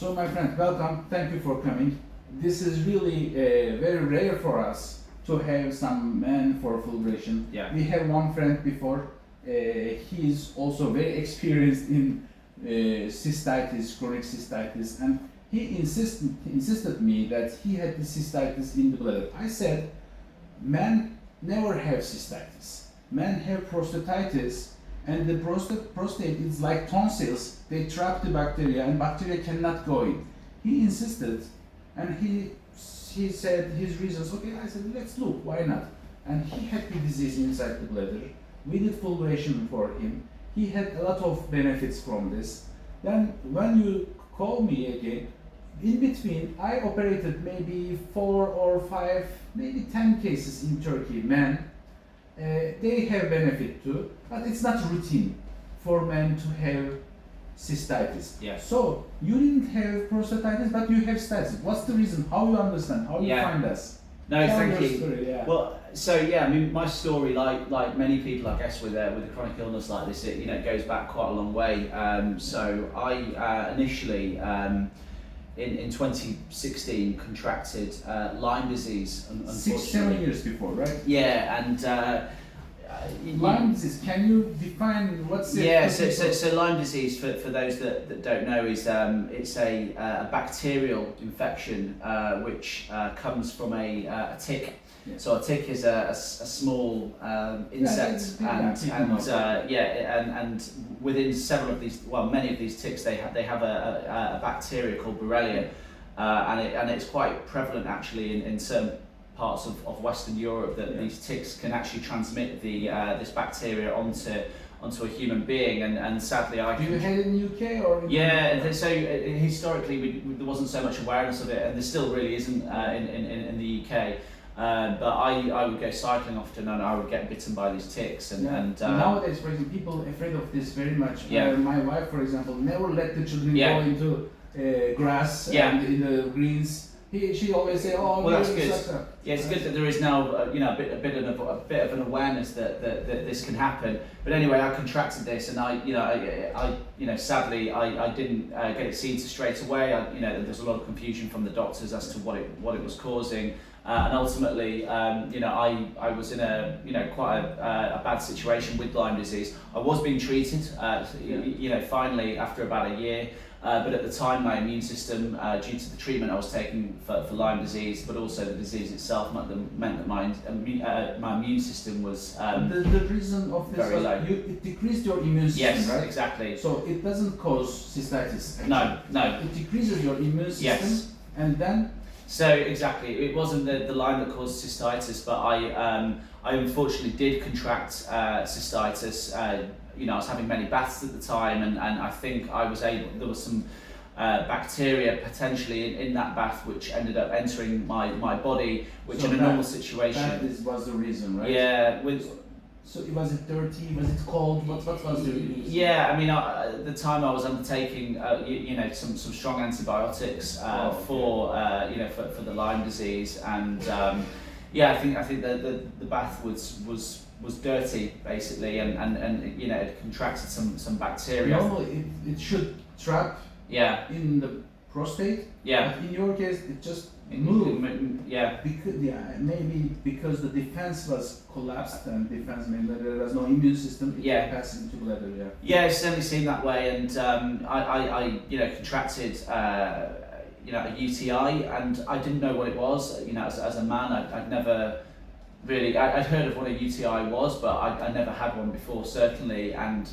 So my friend, welcome. Thank you for coming. This is really very rare for us to have some man for fulguration. Yeah. We have one friend before. He is also very experienced in cystitis, chronic cystitis, and he insisted me that he had the cystitis in the bladder. I said, men never have cystitis. Men have prostatitis, and the prostate is like tonsils. They trap the bacteria, and bacteria cannot go in. He insisted, and he said his reasons. Okay, I said, let's look, why not? And he had the disease inside the bladder. We did fulguration for him. He had a lot of benefits from this. Then when you call me again, in between, I operated maybe 4 or 5, maybe 10 cases in Turkey, men. They have benefit too, but it's not routine for men to have cystitis. Yeah. So you didn't have prostatitis, but you have cystitis. What's the reason? How you understand? How you find us? No, Tell thank your you. story, yeah. Well, so yeah, I mean, my story, like many people, I guess, with a chronic illness like this, it goes back quite a long way. So I initially, in 2016, contracted Lyme disease. 6-7 years before, right? Yeah, and Lyme disease. Can you define what's it? Yeah, so Lyme disease, for those that don't know, is it's a bacterial infection which comes from a tick. Yeah. So a tick is a small insect, and within several of these, well, many of these ticks, they have a bacteria called Borrelia, and it's quite prevalent actually in certain parts of Western Europe that these ticks can actually transmit this bacteria onto a human being, and sadly Do you have it in UK or? So historically there wasn't so much awareness of it, and there still really isn't in the UK. But I would go cycling often, and I would get bitten by these ticks. And nowadays, for example, people are afraid of this very much. Yeah. My wife, for example, never let the children Yeah. go into grass and in the greens. She always say, "Oh, well, that's good. Sucker." Yeah, it's good that there is now a bit of an awareness that this can happen. But anyway, I contracted this, and I sadly I didn't get it seen to straight away. There's a lot of confusion from the doctors as to what it was causing. And ultimately, I was in quite a bad situation with Lyme disease. I was being treated, finally after about a year. But at the time, my immune system, due to the treatment I was taking for Lyme disease, but also the disease itself, meant that my immune system was the reason of this very was low. It decreased your immune system, Yes, right? exactly. So it doesn't cause cystitis. Actually. No. It decreases your immune system, Yes. and then. So exactly, it wasn't the Lyme that caused cystitis, but I unfortunately did contract cystitis. I was having many baths at the time, and I think there was some bacteria potentially in that bath which ended up entering my body, which So in a normal situation. That was the reason, right? Yeah. So was it dirty? Was it cold? What was the reason? Yeah, I mean, at the time I was undertaking, some strong antibiotics for the Lyme disease, and I think the bath was dirty basically, and it contracted some bacteria. Normally, it should trap in the prostate. Yeah. But in your case, it just moved. Yeah. Maybe because the defense was collapsed, and defense meant that there was no immune system. It passed into bladder. Yeah. Yeah, it's certainly seemed that way, and I contracted a UTI, and I didn't know what it was. As a man, I'd never really. I'd heard of what a UTI was, but I never had one before, certainly, and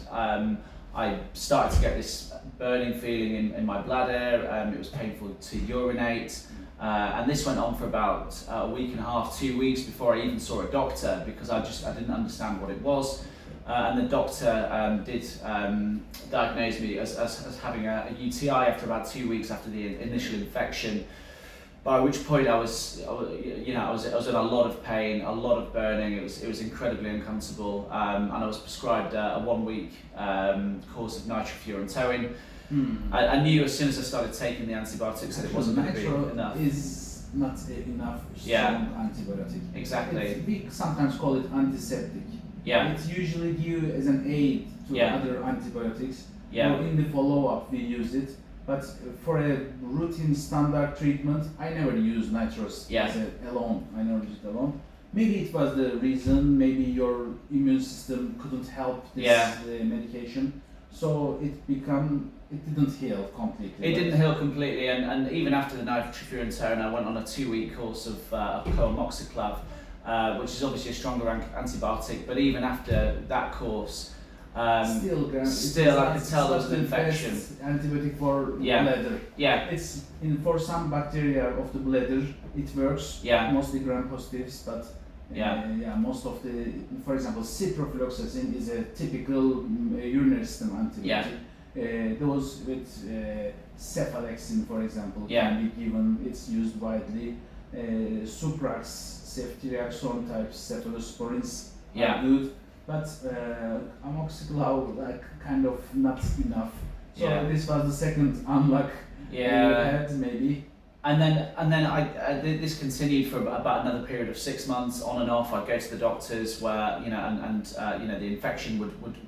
I started to get this burning feeling in my bladder. It was painful to urinate. And this went on for about a week and a half, 2 weeks before I even saw a doctor, because I didn't understand what it was. And the doctor did diagnose me as having a UTI after about 2 weeks after the initial infection. By which point I was in a lot of pain, a lot of burning. It was incredibly uncomfortable, and I was prescribed a 1-week course of nitrofurantoin. I knew as soon as I started taking the antibiotics that it wasn't going to be enough. Is not enough strong antibiotic. Exactly. We sometimes call it antiseptic. Yeah. It's usually used as an aid to other antibiotics. Yeah. Or in the follow-up we use it. But for a routine standard treatment, I never use nitrous Yeah. alone. I never used it alone. Maybe it was the reason. Maybe your immune system couldn't help this Yeah. medication, so it didn't heal completely. It didn't heal completely, and even after the nitrofurantoin, I went on a 2-week course of coamoxiclav, which is obviously a stronger antibiotic. But even after that course, still I could tell there was an infection. Antibiotic for bladder. Yeah. It's for some bacteria of the bladder it works. Yeah. Mostly gram-positives, but most of the, for example, ciprofloxacin is a typical urinary system antibiotic. Those with cephalexin, for example, can be given. It's used widely. Suprax, ceftriaxone type cephalosporins are good. But amoxiclav kind of not enough. So this was the second unluck you had maybe. And then I this continued for about another period of 6 months, on and off. I'd go to the doctors where and the infection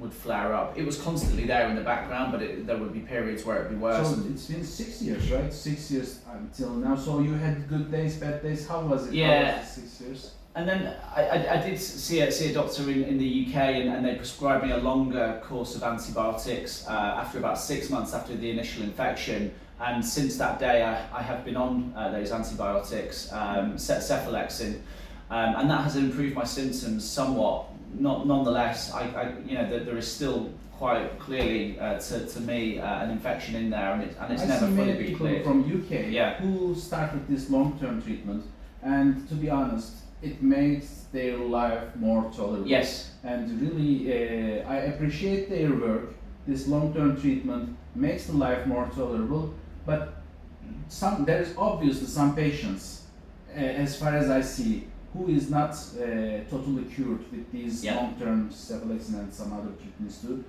would flare up. It was constantly there in the background, but there would be periods where it'd be worse. So it's been 6 years, right? 6 years until now. So you had good days, bad days. How was it? Yeah. How was it 6 years? And then I did see a doctor in the UK, and they prescribed me a longer course of antibiotics after about 6 months after the initial infection. And since that day, I have been on those antibiotics, cephalexin, and that has improved my symptoms somewhat. Nonetheless, there is still quite clearly to me an infection in there, and it's never fully been cleared. From UK who started this long-term treatment, and to be honest, it makes their life more tolerable. Yes. And really, I appreciate their work. This long-term treatment makes the life more tolerable, but there is obviously some patients, as far as I see, who is not totally cured with these long-term cephalexin and some other treatments too.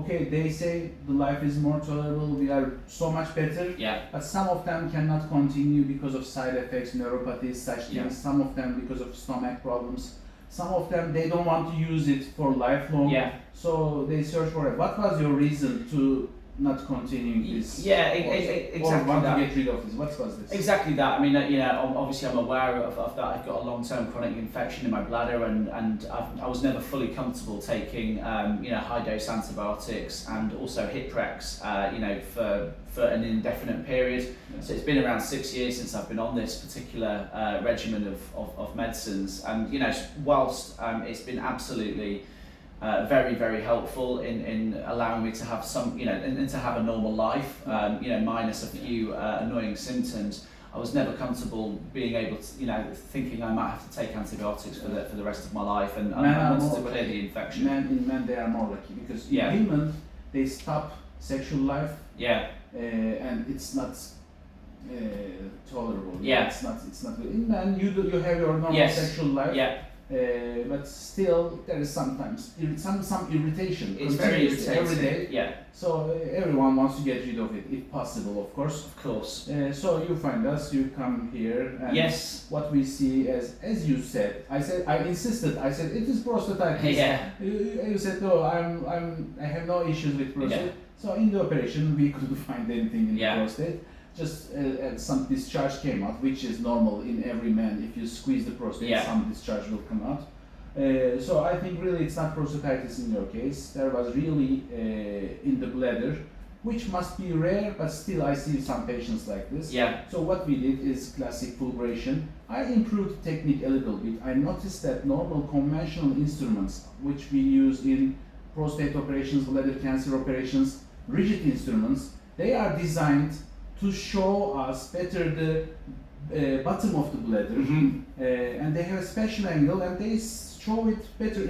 Okay, they say the life is more tolerable, we are so much better, but some of them cannot continue because of side effects, neuropathies, such things, some of them because of stomach problems, some of them they don't want to use it for lifelong, so they search for it. What was your reason to not continuing this? Exactly. Or want that. to get rid of this? What was this? Exactly that. I mean, obviously I'm aware of that. I've got a long-term chronic infection in my bladder, and I was never fully comfortable taking, high-dose antibiotics and also Hiprex, for an indefinite period. So it's been around 6 years since I've been on this particular regimen of medicines, and whilst it's been absolutely very, very helpful in allowing me to have some, and to have a normal life, minus a few annoying symptoms. I was never comfortable being able to, thinking I might have to take antibiotics for the rest of my life, and I wanted to clear the infection. Men they are more lucky because in women they stop sexual life, and it's not tolerable. It's not good. In men you have your normal sexual life. But still, there is sometimes some irritation. It's very irritating every day. So everyone wants to get rid of it, if possible, of course. Of course. So you find us, you come here, and what we see as you said, I insisted. I said it is prostatitis. You said no, I have no issues with prostate. So in the operation, we couldn't find anything in the prostate. Just some discharge came out, which is normal in every man. If you squeeze the prostate, some discharge will come out. So I think really it's not prostatitis in your case. There was really in the bladder, which must be rare, but still I see some patients like this. So what we did is classic fulguration. I improved technique a little bit. I noticed that normal conventional instruments, which we use in prostate operations, bladder cancer operations, rigid instruments, they are designed to show us better the bottom of the bladder, and they have a special angle, and they show it better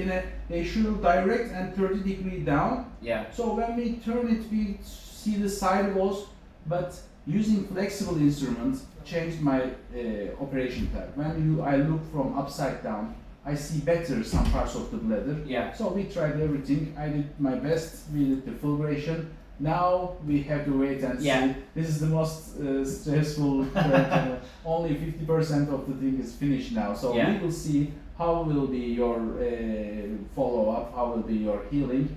they show direct and 30-degree down. So when we turn it, we see the side walls, but using flexible instruments changed my operation type. When I look from upside down, I see better some parts of the bladder. So we tried everything. I did my best. We did the fulguration. Now we have to wait and see. This is the most stressful part. Only 50% of the thing is finished now. So we will see how will be your follow-up, how will be your healing.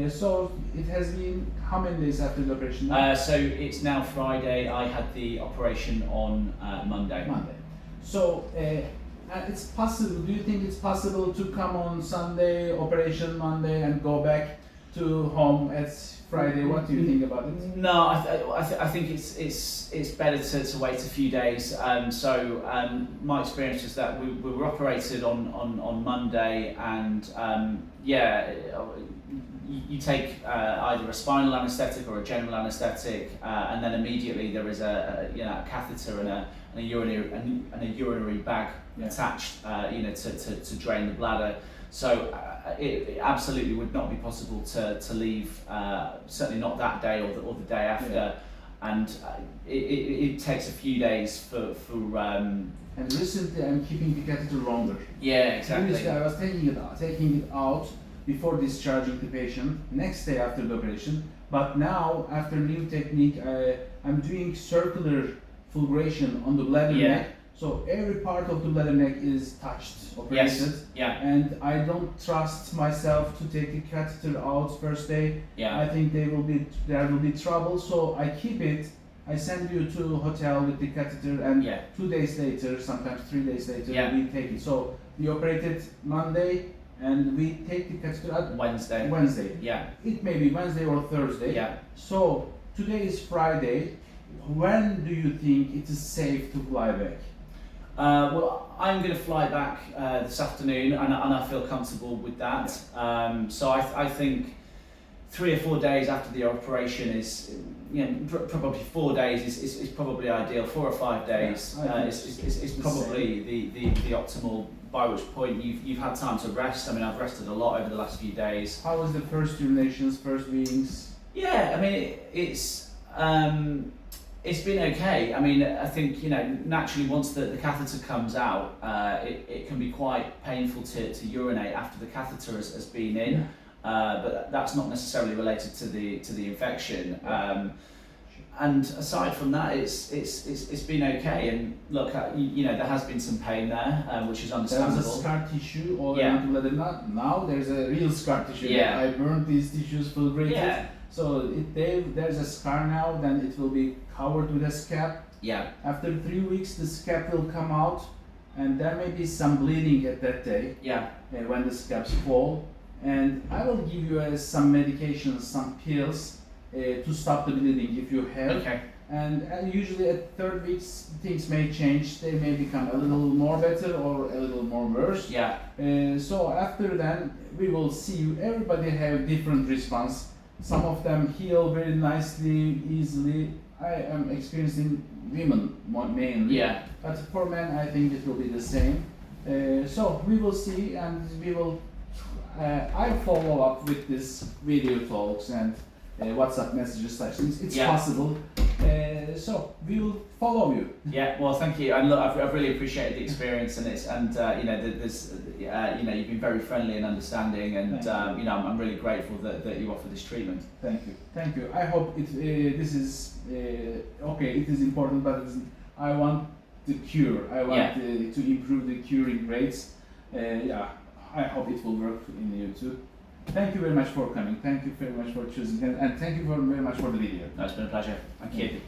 So it has been how many days after the operation? So it's now Friday. I had the operation on Monday. So it's possible. Do you think it's possible to come on Sunday, operation Monday, and go back to home at Friday? What do you think about it? No, I think it's better to wait a few days. My experience is that we were operated on Monday, and you take either a spinal anaesthetic or a general anaesthetic, and then immediately there is a catheter and a urinary bag attached, to drain the bladder. So it absolutely would not be possible to leave, certainly not that day or the day after. Yeah. And it takes a few days for And recently I'm keeping the catheter longer. Yeah, exactly. Previously I was taking it out before discharging the patient, next day after the operation. But now, after new technique, I'm doing circular fulguration on the bladder neck. So every part of the bladder neck is touched, operated. Yes. Yeah. And I don't trust myself to take the catheter out first day. Yeah. I think there will be trouble, so I keep it. I send you to a hotel with the catheter, and 2 days later, sometimes 3 days later, we take it. So we operated Monday, and we take the catheter out Wednesday. Yeah. It may be Wednesday or Thursday. Yeah. So today is Friday. When do you think it is safe to fly back? Well, I'm going to fly back this afternoon, and I feel comfortable with that. So I think 3 or 4 days after the operation is, probably 4 days is probably ideal. 4 or 5 days is probably the optimal. By which point you've had time to rest. I mean, I've rested a lot over the last few days. How was the first urinations, first weeks? Yeah, I mean it's been okay. I mean, I think naturally once the catheter comes out, it can be quite painful to urinate after the catheter has been in, but that's not necessarily related to the infection. And aside from that, it's been okay. And look, there has been some pain there, which is understandable. There's a scar tissue all around the bladder. Now there's a real scar tissue. Yeah. I burned these tissues fulgurated. Yeah. So there's a scar now. Then it will be covered with a scab. Yeah. After 3 weeks, the scab will come out, and there may be some bleeding at that day. Yeah. When the scabs fall, and I will give you some medications, some pills. To stop the bleeding if you have. Okay. And usually at 3rd weeks things may change. They may become a little more better or a little more worse. Yeah. So after then we will see. Everybody have different response. Some of them heal very nicely, easily. I am experiencing women mainly. Yeah. But for men I think it will be the same. So we will see, and we will. I follow up with this video talks and WhatsApp messages, such things. It's possible. So we will follow you. Yeah. Well, thank you. And look, I've really appreciated the experience, and you've been very friendly and understanding, and I'm really grateful that you offer this treatment. Thank you. I hope this is okay. It is important, but I want the cure. I want to improve the curing rates. I hope it will work in you too. Thank you very much for coming. Thank you very much for choosing, and thank you very much for the video. No, it's been a pleasure. Thank you.